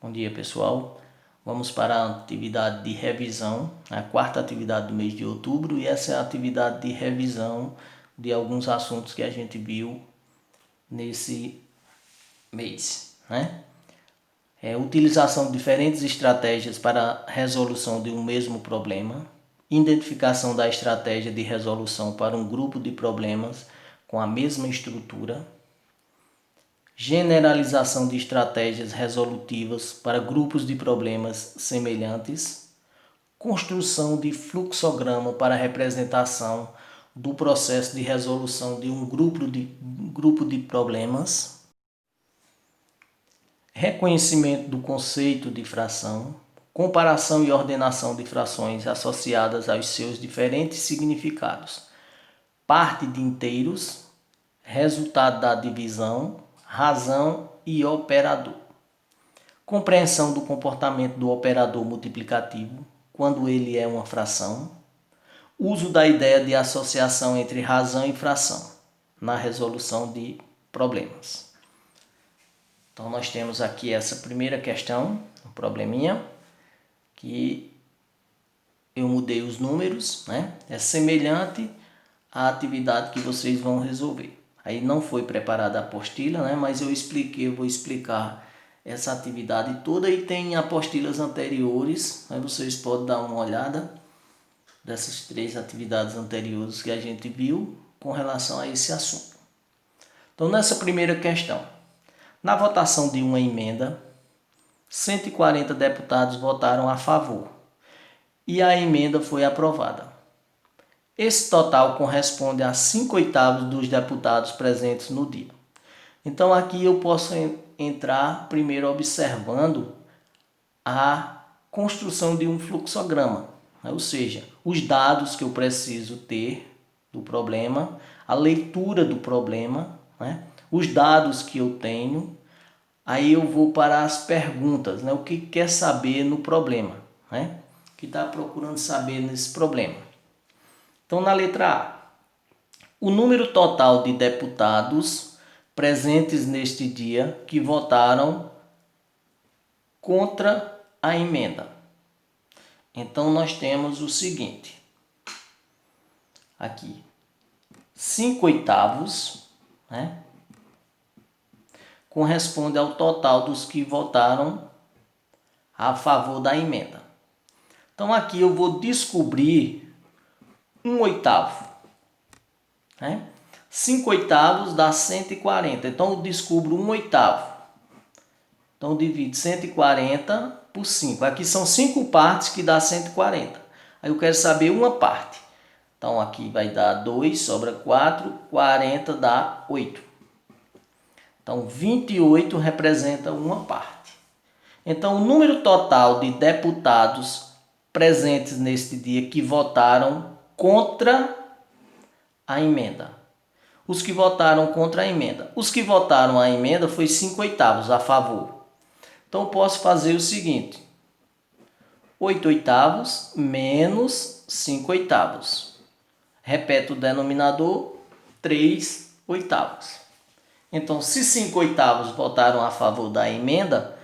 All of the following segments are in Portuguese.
Bom dia, pessoal. Vamos para a atividade de revisão, a quarta atividade do mês de outubro, e essa é a atividade de revisão de alguns assuntos que a gente viu nesse mês, né? Utilização de diferentes estratégias para a resolução de um mesmo problema, identificação da estratégia de resolução para um grupo de problemas com a mesma estrutura, generalização de estratégias resolutivas para grupos de problemas semelhantes, construção de fluxograma para representação do processo de resolução de um grupo de problemas, reconhecimento do conceito de fração, comparação e ordenação de frações associadas aos seus diferentes significados, parte de inteiros, resultado da divisão, razão e operador. Compreensão do comportamento do operador multiplicativo quando ele é uma fração. Uso da ideia de associação entre razão e fração na resolução de problemas. Então nós temos aqui essa primeira questão, um probleminha, que eu mudei os números, né? É semelhante à atividade que vocês vão resolver. Aí não foi preparada a apostila, né? Mas eu vou explicar essa atividade toda e tem apostilas anteriores. Aí vocês podem dar uma olhada dessas 3 atividades anteriores que a gente viu com relação a esse assunto. Então, nessa primeira questão, na votação de uma emenda, 140 deputados votaram a favor e a emenda foi aprovada. Esse total corresponde a 5/8 dos deputados presentes no dia. Então aqui eu posso entrar primeiro observando a construção de um fluxograma, né? Ou seja, os dados que eu preciso ter do problema, a leitura do problema, né? Os dados que eu tenho, aí eu vou para as perguntas, né? O que quer saber no problema, né? O que está procurando saber nesse problema. Então, na letra A, o número total de deputados presentes neste dia que votaram contra a emenda. Então, nós temos o seguinte, aqui, 5/8, né, corresponde ao total dos que votaram a favor da emenda. Então, aqui eu vou descobrir 1/8, né? 5/8 dá 140, então eu descubro 1/8. Então eu divido 140 por 5. Aqui são 5 partes que dá 140. Aí eu quero saber uma parte. Então aqui vai dar 2, sobra 4, 40 dá 8. Então 28 representa uma parte. Então o número total de deputados presentes neste dia que votaram contra a emenda. Os que votaram contra a emenda. Os que votaram a emenda foi 5/8 a favor. Então eu posso fazer o seguinte: 8/8 menos 5/8. Repeto o denominador, 3/8. Então, se 5/8 votaram a favor da emenda,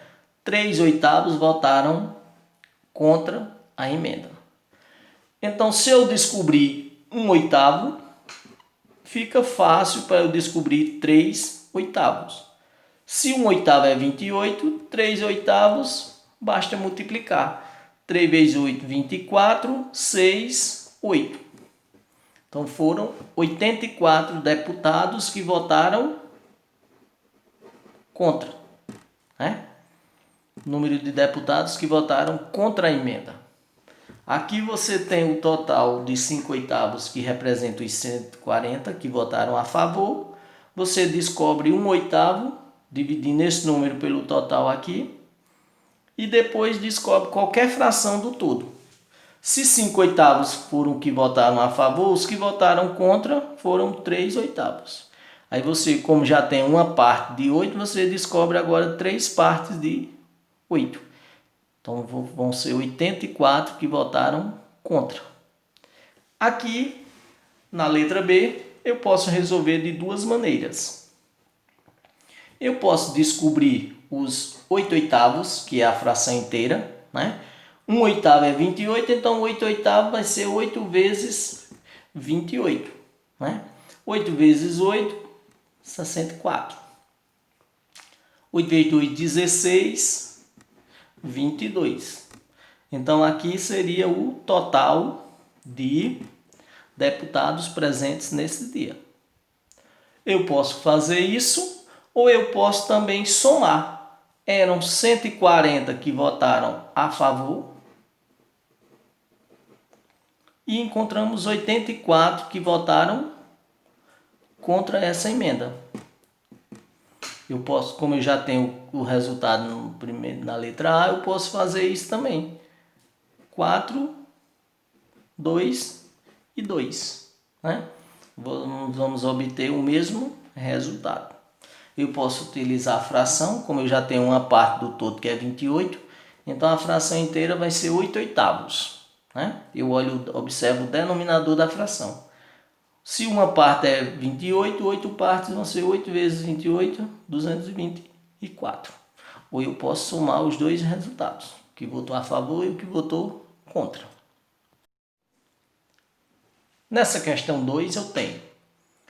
3/8 votaram contra a emenda. Então, se eu descobrir 1/8, fica fácil para eu descobrir 3/8. Se 1/8 é 28, 3/8 basta multiplicar. 3 vezes 8, 24, 6, 8. Então foram 84 deputados que votaram contra, né? Número de deputados que votaram contra a emenda. Aqui você tem o total de 5/8 que representa os 140 que votaram a favor. Você descobre 1/8, dividindo esse número pelo total aqui. E depois descobre qualquer fração do todo. Se 5/8 foram que votaram a favor, os que votaram contra foram 3/8. Aí você, como já tem uma parte de 8, você descobre agora 3 partes de 8. Então vão ser 84 que votaram contra. Aqui, na letra B, eu posso resolver de 2 maneiras. Eu posso descobrir os 8 oitavos, que é a fração inteira, né? 1 oitavo é 28, então 8 oitavos vai ser 8 vezes 28, né? 8 vezes 8, 64. 8 vezes 2, 16, 22. Então, aqui seria o total de deputados presentes nesse dia. Eu posso fazer isso, ou eu posso também somar. Eram 140 que votaram a favor e encontramos 84 que votaram contra essa emenda. Eu posso, como eu já tenho o resultado na letra A, eu posso fazer isso também. 4, 2 e 2, né? Vamos obter o mesmo resultado. Eu posso utilizar a fração, como eu já tenho uma parte do todo que é 28, então a fração inteira vai ser 8 oitavos, né? Eu observo o denominador da fração. Se uma parte é 28, 8 partes vão ser 8 vezes 28, 224. Ou eu posso somar os dois resultados, o que votou a favor e o que votou contra. Nessa questão 2 eu tenho: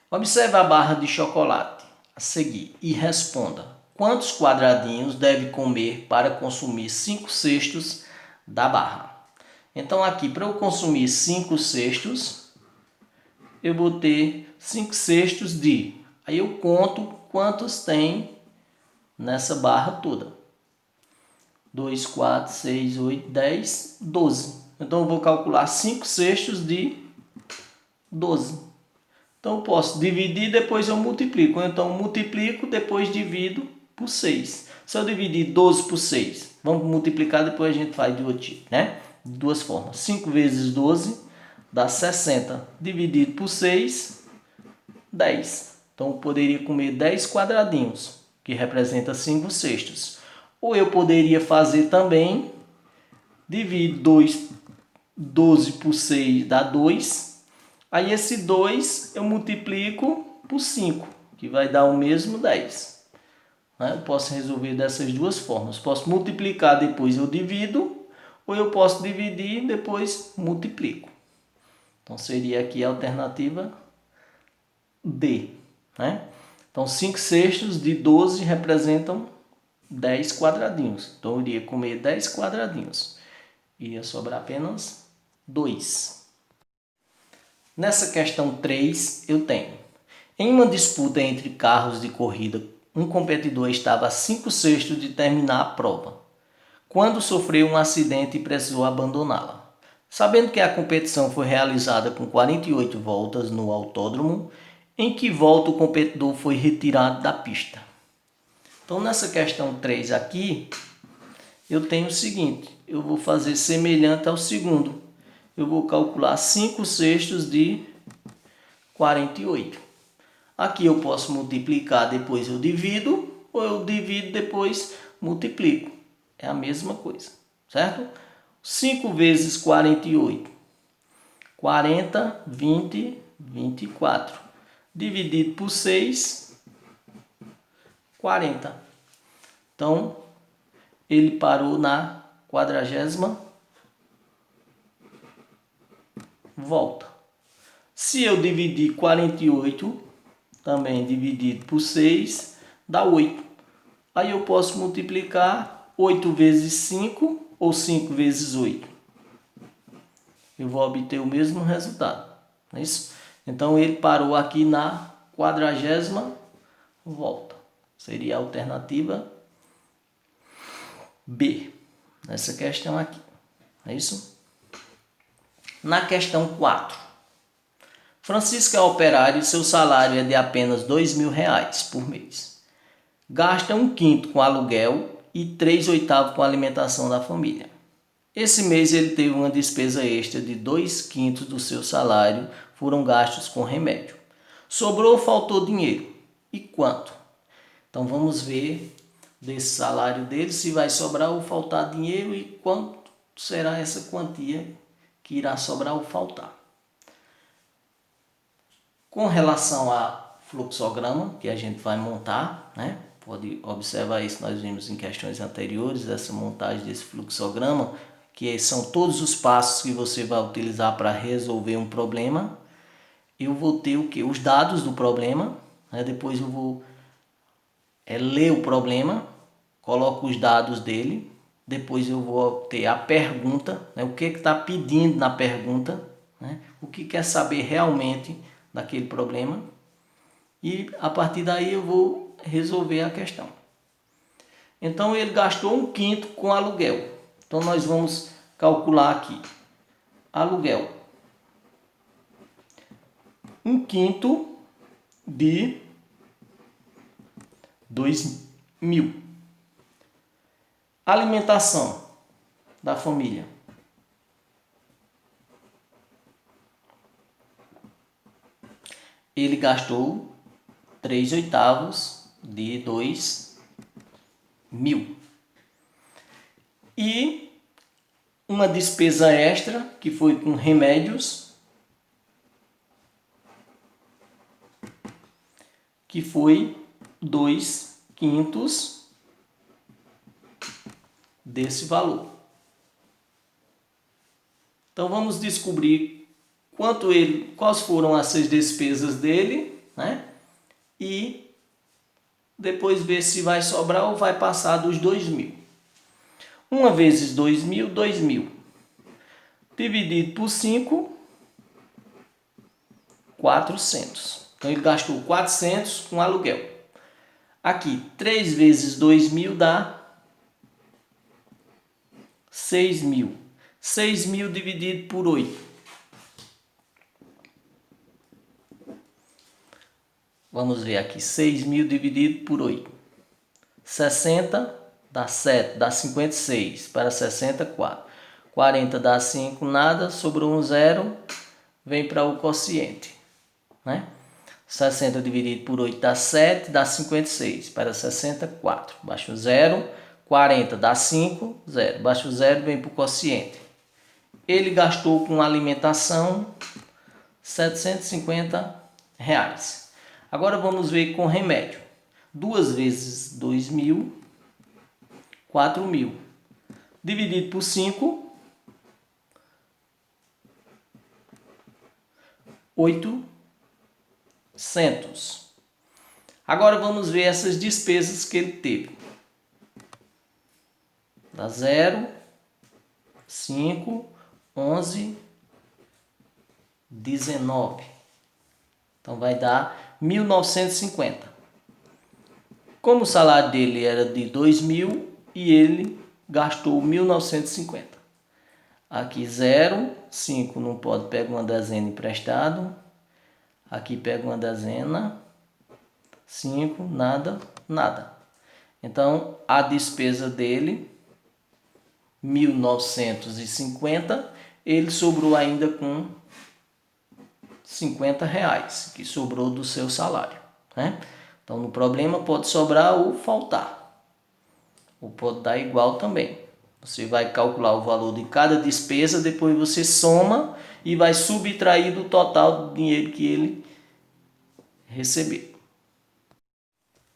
observe a barra de chocolate a seguir e responda quantos quadradinhos deve comer para consumir 5 cestos da barra. Então aqui, para eu consumir 5 cestos, eu vou ter 5 cestos de... Aí eu conto quantos tem nessa barra toda. 2, 4, 6, 8, 10, 12. Então eu vou calcular 5 cestos de 12. Então eu posso dividir, depois eu multiplico. Então eu multiplico, depois divido por 6. Se eu dividir 12 por 6, vamos multiplicar, depois a gente faz de outro tipo, né? De duas formas. 5 vezes 12 dá 60. Dividido por 6, 10. Então eu poderia comer 10 quadradinhos, que representa 5 cestos. Ou eu poderia fazer também, dividir 12 por 6 dá 2. Aí esse 2 eu multiplico por 5, que vai dar o mesmo 10. Eu posso resolver dessas duas formas. Posso multiplicar, depois eu divido, ou eu posso dividir, depois multiplico. Então seria aqui a alternativa D. Então 5 cestos de 12 representam 10 quadradinhos. Então eu iria comer 10 quadradinhos. Iria sobrar apenas 2. Nessa questão 3, eu tenho: em uma disputa entre carros de corrida, um competidor estava a 5 cestos de terminar a prova, quando sofreu um acidente e precisou abandoná-la. Sabendo que a competição foi realizada com 48 voltas no autódromo, em que volta o competidor foi retirado da pista? Então, nessa questão 3 aqui, eu tenho o seguinte: eu vou fazer semelhante ao segundo. Eu vou calcular 5 cestos de 48. Aqui eu posso multiplicar, depois eu divido, ou eu divido, depois multiplico. É a mesma coisa, certo? 5 vezes 48. 40, 20, 24. Dividido por 6, 40. Então, ele parou na 40ª volta. Se eu dividir 48, também dividido por 6, dá 8. Aí eu posso multiplicar 8 vezes 5 ou 5 vezes 8. Eu vou obter o mesmo resultado. Não é isso? Então ele parou aqui na 40ª volta. Seria a alternativa B, nessa questão aqui. É isso? Na questão 4. Francisco é operário e seu salário é de apenas R$2.000 por mês. Gasta 1/5 com aluguel e 3/8 com a alimentação da família. Esse mês ele teve uma despesa extra de 2/5 do seu salário foram gastos com remédio. Sobrou ou faltou dinheiro? E quanto? Então vamos ver desse salário dele se vai sobrar ou faltar dinheiro e quanto será essa quantia que irá sobrar ou faltar. Com relação a fluxograma que a gente vai montar, pode observar isso, nós vimos em questões anteriores, essa montagem desse fluxograma, que são todos os passos que você vai utilizar para resolver um problema. Eu vou ter o que? Os dados do problema, né? Depois eu vou ler o problema, coloco os dados dele, depois eu vou ter a pergunta, né? O que está pedindo na pergunta, né? O que quer saber realmente daquele problema, e a partir daí eu vou resolver a questão. Então ele gastou 1/5 com aluguel. Então nós vamos calcular aqui. Aluguel. 1/5 de 2.000. Alimentação da família. Ele gastou 3/8 de 2.000. E uma despesa extra, que foi com remédios, que foi 2/5 desse valor. Então vamos descobrir quais foram essas despesas dele, né? E depois ver se vai sobrar ou vai passar dos 2.000. 1 vezes 2.000, 2.000. Dividido por 5, 400. Então ele gastou 400 com aluguel. Aqui, 3 vezes 2.000 dá 6.000. 6.000 dividido por 8. Vamos ver aqui, 6.000 dividido por 8. 60 dá 7, dá 56. Para 60, 4. 40 dá 5, nada. Sobrou um zero, vem para o quociente, né? 60 dividido por 8 dá 7, dá 56. Para 60, 4. Baixa o zero. 40 dá 5, 0. Baixa o zero, vem para o quociente. Ele gastou com alimentação R$750. Agora vamos ver com remédio. 2 vezes 2.000, 4.000. Dividido por 5, 800. Agora vamos ver essas despesas que ele teve. Dá 0, 5, 11, 19. Então vai dar 1.950. Como o salário dele era de 2.000 e ele gastou 1.950. Aqui 0, 5 não pode, pega uma dezena emprestado. Aqui pega uma dezena, 5, nada, nada. Então a despesa dele, 1.950, ele sobrou ainda com R$50, que sobrou do seu salário, né? Então no problema pode sobrar ou faltar, ou pode dar igual também. Você vai calcular o valor de cada despesa, depois você soma e vai subtrair do total do dinheiro que ele recebeu.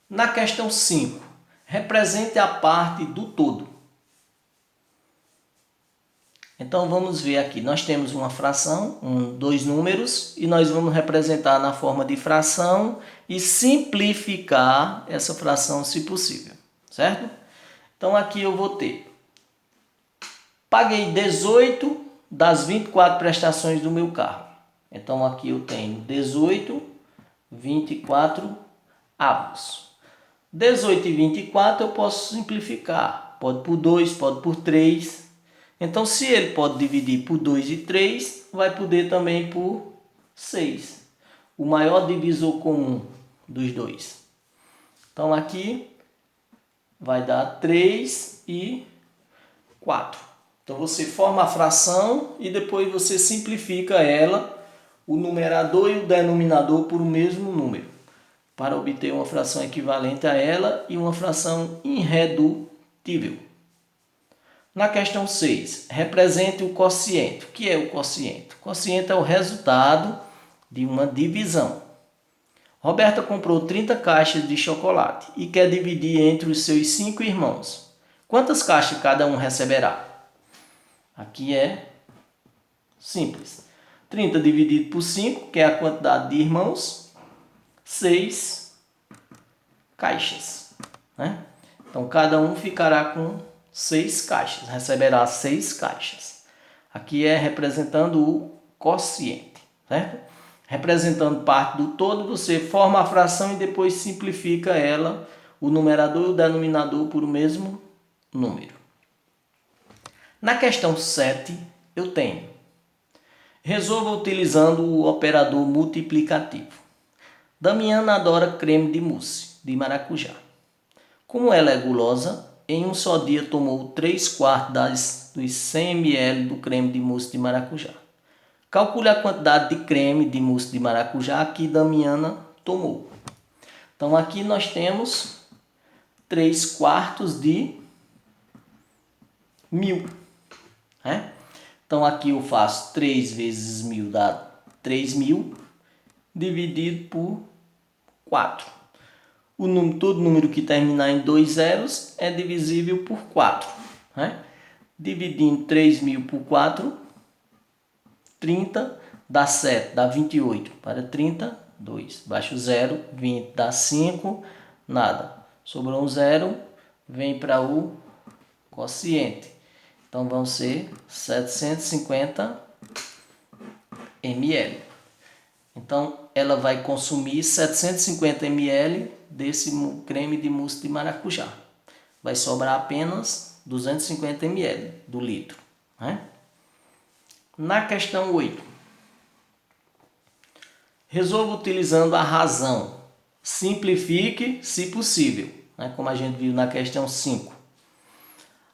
Na questão 5, represente a parte do todo. Então vamos ver aqui, nós temos uma fração, dois números, e nós vamos representar na forma de fração e simplificar essa fração se possível, certo? Então aqui eu vou ter, paguei 18 das 24 prestações do meu carro. Então aqui eu tenho 18, 24 avos. 18 e 24 eu posso simplificar, pode por 2, pode por 3. Então, se ele pode dividir por 2 e 3, vai poder também por 6. O maior divisor comum dos dois. Então, aqui vai dar 3 e 4. Então, você forma a fração e depois você simplifica ela, o numerador e o denominador, por o mesmo número, para obter uma fração equivalente a ela e uma fração irredutível. Na questão 6, represente o quociente. O que é o quociente? O quociente é o resultado de uma divisão. Roberta comprou 30 caixas de chocolate e quer dividir entre os seus 5 irmãos. Quantas caixas cada um receberá? Aqui é simples. 30 dividido por 5, que é a quantidade de irmãos, 6 caixas, né? Então, cada um ficará com 6 caixas, receberá 6 caixas. Aqui é representando o quociente, certo? Representando parte do todo, você forma a fração e depois simplifica ela, o numerador e o denominador, por o mesmo número. Na questão 7, eu tenho: resolva utilizando o operador multiplicativo. Damiana adora creme de mousse de maracujá. Como ela é gulosa, em um só dia tomou 3/4 dos 100 ml do creme de mousse de maracujá. Calcule a quantidade de creme de mousse de maracujá que Damiana tomou. Então aqui nós temos 3/4 de 1000. Né? Então aqui eu faço 3 vezes 1000 dá 3.000 dividido por 4. Todo número que terminar em 2 zeros é divisível por 4. Né? Dividindo 3.000 por 4, 30 dá 7, dá 28. Para 30, 2. Baixa o 0, 20 dá 5, nada. Sobrou um 0, vem para o quociente. Então vão ser 750 ml. Então ela vai consumir 750 ml desse creme de mousse de maracujá. Vai sobrar apenas 250 ml do litro. Né? Na questão 8, resolva utilizando a razão. Simplifique se possível, né? Como a gente viu na questão 5.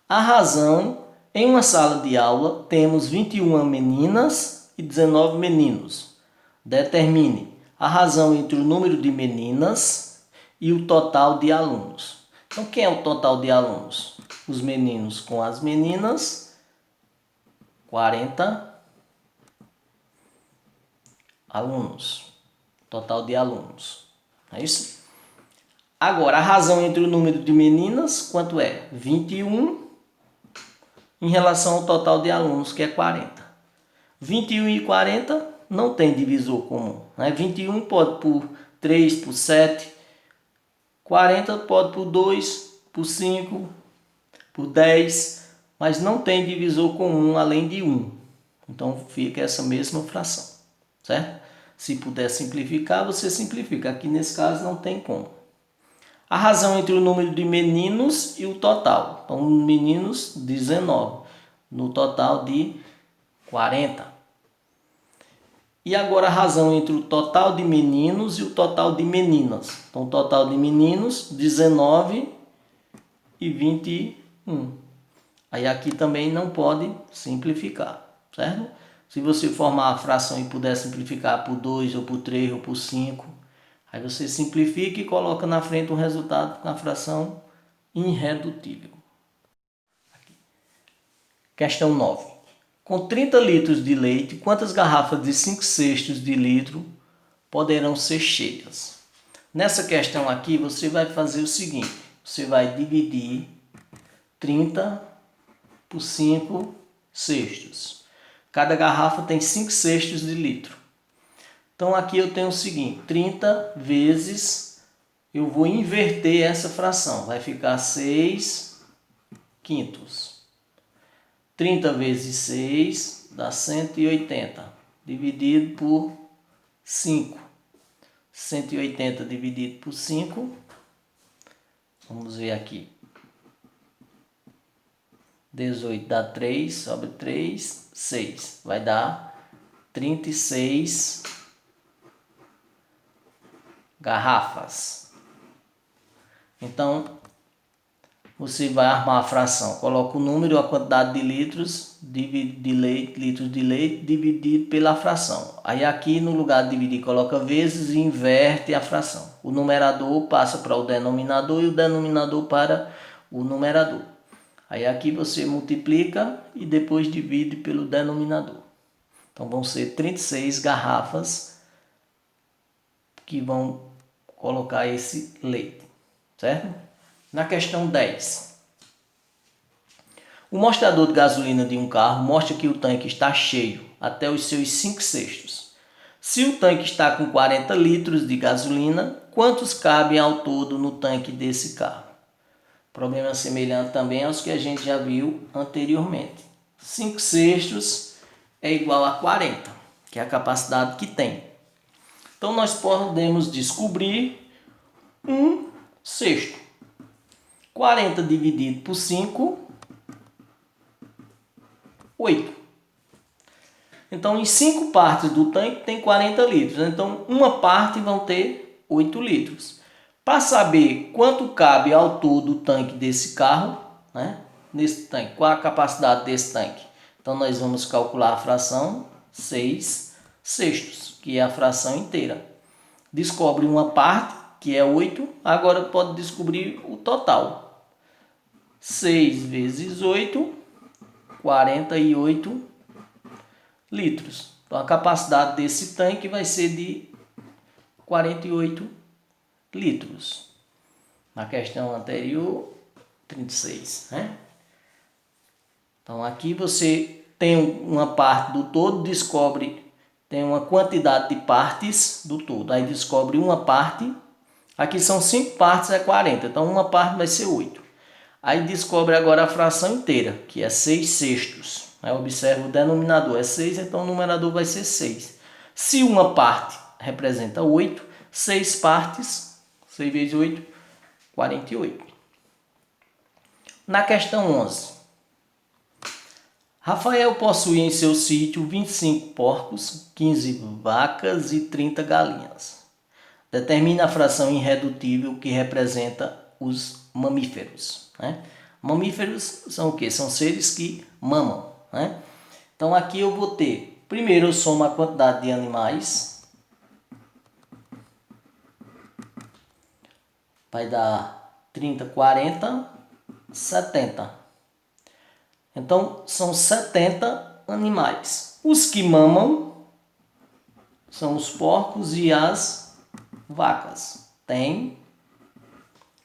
A razão: em uma sala de aula temos 21 meninas e 19 meninos. Determine a razão entre o número de meninas e o total de alunos. Então, quem é o total de alunos? Os meninos com as meninas, 40 alunos. Total de alunos. É isso? Agora, a razão entre o número de meninas, quanto é? 21 em relação ao total de alunos, que é 40. 21 e 40 não tem divisor comum. Né? 21 pode por 3, por 7. 40 pode por 2, por 5, por 10. Mas não tem divisor comum além de 1. Então fica essa mesma fração. Certo? Se puder simplificar, você simplifica. Aqui nesse caso não tem como. A razão entre o número de meninos e o total. Então, meninos, 19. No total de 40. E agora a razão entre o total de meninos e o total de meninas. Então, o total de meninos, 19 e 21. Aí aqui também não pode simplificar, certo? Se você formar a fração e puder simplificar por 2, ou por 3, ou por 5, aí você simplifica e coloca na frente um resultado com a fração irredutível. Aqui. Questão 9. Com 30 litros de leite, quantas garrafas de 5/6 de litro poderão ser cheias? Nessa questão aqui, você vai fazer o seguinte. Você vai dividir 30 por 5/6. Cada garrafa tem 5/6 de litro. Então aqui eu tenho o seguinte, 30 vezes, eu vou inverter essa fração, vai ficar 6/5. 30 vezes 6 dá 180, dividido por 5. 180 dividido por 5, vamos ver aqui. 18 dá 3, sobre 3, 6. Vai dar 36 garrafas. Então, você vai armar a fração. Coloca o número, a quantidade de litros de leite dividido pela fração. Aí aqui no lugar de dividir, coloca vezes e inverte a fração. O numerador passa para o denominador e o denominador para o numerador. Aí aqui você multiplica e depois divide pelo denominador. Então vão ser 36 garrafas que vão colocar esse leite, certo? Na questão 10. O mostrador de gasolina de um carro mostra que o tanque está cheio até os seus 5/6. Se o tanque está com 40 litros de gasolina, quantos cabem ao todo no tanque desse carro? Problema semelhante também aos que a gente já viu anteriormente. 5/6 é igual a 40, que é a capacidade que tem. Então nós podemos descobrir 1/6. 40 dividido por 5, 8. Então, em 5 partes do tanque tem 40 litros. Então, uma parte vão ter 8 litros. Para saber quanto cabe ao todo o tanque desse carro, né? Nesse tanque, qual a capacidade desse tanque? Então, nós vamos calcular a fração 6/6, que é a fração inteira. Descobre uma parte, que é 8. Agora pode descobrir o total. 6 vezes 8, 48 litros. Então, a capacidade desse tanque vai ser de 48 litros. Na questão anterior, 36, né? Então, aqui você tem uma parte do todo, tem uma quantidade de partes do todo. Aí descobre uma parte. Aqui são 5 partes, é 40. Então, uma parte vai ser 8. Aí descobre agora a fração inteira, que é 6/6. Aí observa o denominador é 6, então o numerador vai ser 6. Se uma parte representa 8, 6 partes, 6 vezes 8, 48. Na questão 11. Rafael possui em seu sítio 25 porcos, 15 vacas e 30 galinhas. Determina a fração irredutível que representa os mamíferos, né? Mamíferos são o quê? São seres que mamam, né? Então aqui eu vou ter, primeiro eu somo a quantidade de animais, vai dar 30, 40, 70. Então são 70 animais. Os que mamam são os porcos e as vacas. Tem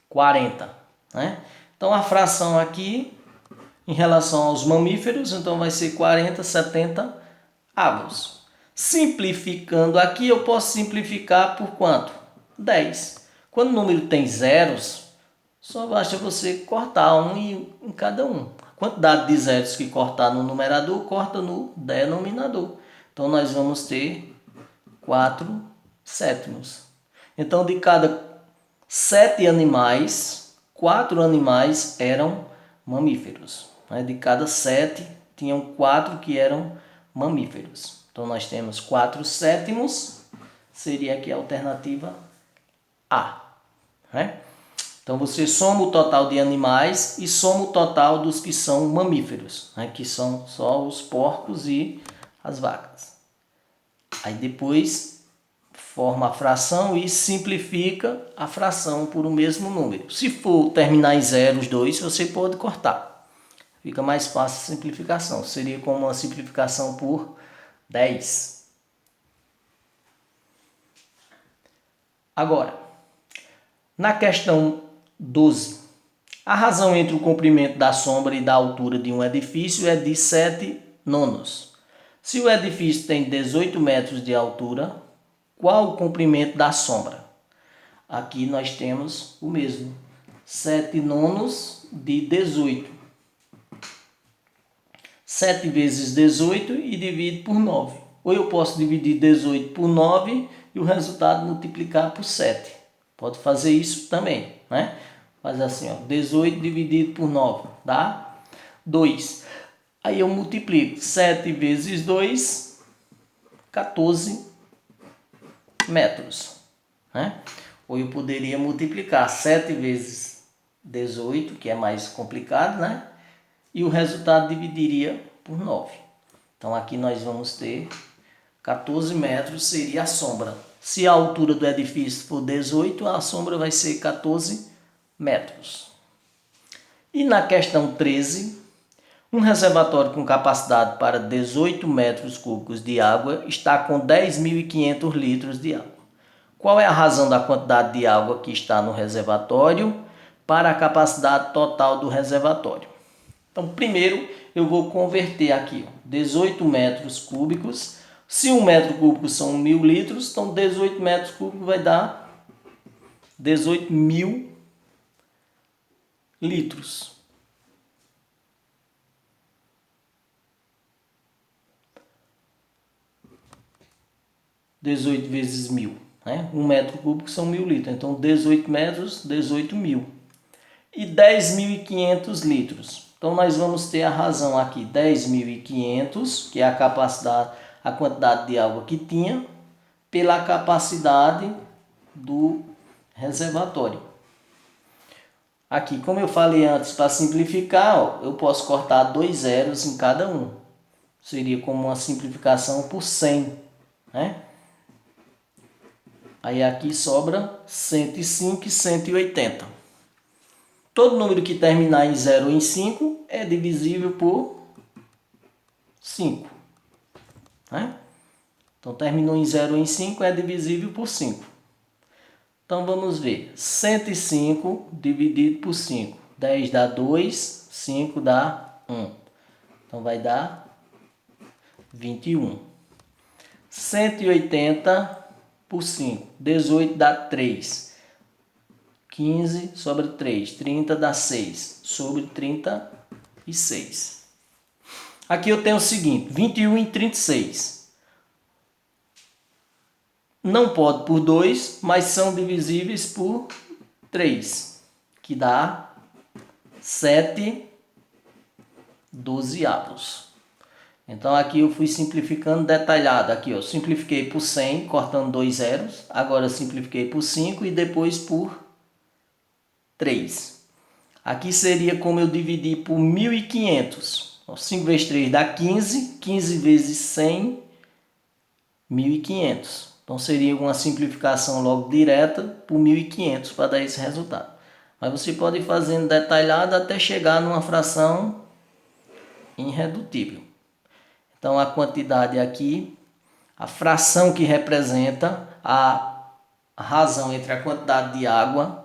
40, né? Então a fração aqui em relação aos mamíferos, então vai ser 40, 70 avos. Simplificando aqui, eu posso simplificar por quanto? 10. Quando o número tem zeros, só basta você cortar um em cada um. A quantidade de zeros que cortar no numerador, corta no denominador. Então nós vamos ter 4/7. Então de cada 7 animais, 4 animais eram mamíferos. De cada 7, tinham 4 que eram mamíferos. Então, nós temos 4/7, seria aqui a alternativa A. Né? Então, você soma o total de animais e soma o total dos que são mamíferos, né? Que são só os porcos e as vacas. Aí, depois, forma a fração e simplifica a fração por um mesmo número. Se for terminar em 0 os dois, você pode cortar. Fica mais fácil a simplificação. Seria como uma simplificação por 10. Agora, na questão 12. A razão entre o comprimento da sombra e da altura de um edifício é de 7/9. Se o edifício tem 18 metros de altura, qual o comprimento da sombra? Aqui nós temos o mesmo. 7/9 de 18. 7 vezes 18 e divido por 9. Ou eu posso dividir 18 por 9 e o resultado multiplicar por 7. Pode fazer isso também, né? Faz assim, ó, 18 dividido por 9 dá 2. Aí eu multiplico 7 vezes 2, 14 metros, né? Ou eu poderia multiplicar 7 vezes 18, que é mais complicado, né? E o resultado dividiria por 9. Então aqui nós vamos ter 14 metros, seria a sombra. Se a altura do edifício for 18, a sombra vai ser 14 metros. E na questão 13, um reservatório com capacidade para 18 metros cúbicos de água está com 10.500 litros de água. Qual é a razão da quantidade de água que está no reservatório para a capacidade total do reservatório? Então, primeiro eu vou converter aqui, 18 metros cúbicos. Se 1 metro cúbico são 1.000 litros, então 18 metros cúbicos vai dar 18.000 litros. (18 vezes 1.000), né? 1 metro cúbico são 1.000 litros, então 18 metros, 18.000. E 10.500 litros. Então nós vamos ter a razão aqui, 10.500, que é a capacidade, a quantidade de água que tinha, pela capacidade do reservatório. Aqui, como eu falei antes, para simplificar, ó, eu posso cortar 2 zeros em cada um. Seria como uma simplificação por 100, né? Aí aqui sobra 105 e 180. Todo número que terminar em 0 ou em 5 é divisível por 5. Né? Então, terminou em 0 ou em 5 é divisível por 5. Então, vamos ver. 105 dividido por 5. 10 dá 2, 5 dá 1. Então, vai dar 21. 180 por 5. 18 dá 3. 15 sobre 3. 30 dá 6. Sobre 36. Aqui eu tenho o seguinte. 21 em 36. Não pode por 2, mas são divisíveis por 3. Que dá 7 dozeavos. Então aqui eu fui simplificando detalhado. Aqui eu simplifiquei por 100, cortando 2 zeros. Agora eu simplifiquei por 5 e depois por 3. Aqui seria como eu dividi por 1.500. 5 vezes 3 dá 15. 15 vezes 100, 1.500. Então seria uma simplificação logo direta por 1.500 para dar esse resultado. Mas você pode ir fazendo detalhado até chegar numa fração irredutível. Então a quantidade aqui, a fração que representa a razão entre a quantidade de água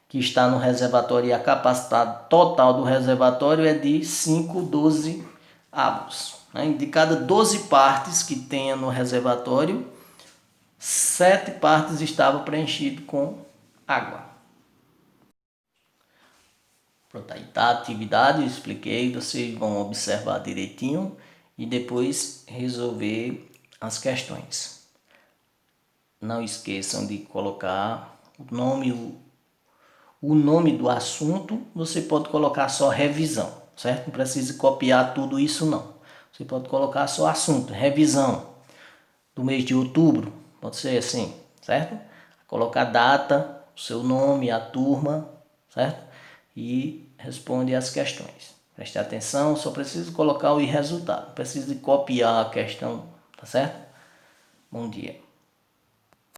que está no reservatório e a capacidade total do reservatório é de 5/12. De cada 12 partes que tenha no reservatório, 7 partes estavam preenchidas com água. Pronto, aí está a atividade, eu expliquei, vocês vão observar direitinho e depois resolver as questões. Não esqueçam de colocar o nome do assunto. Você pode colocar só revisão, certo? Não precisa copiar tudo isso não. Você pode colocar só assunto, revisão do mês de outubro, pode ser assim, certo? Colocar a data, o seu nome, a turma, certo? E responde as questões. Preste atenção, só precisa colocar o resultado, não precisa de copiar a questão, tá certo? Bom dia.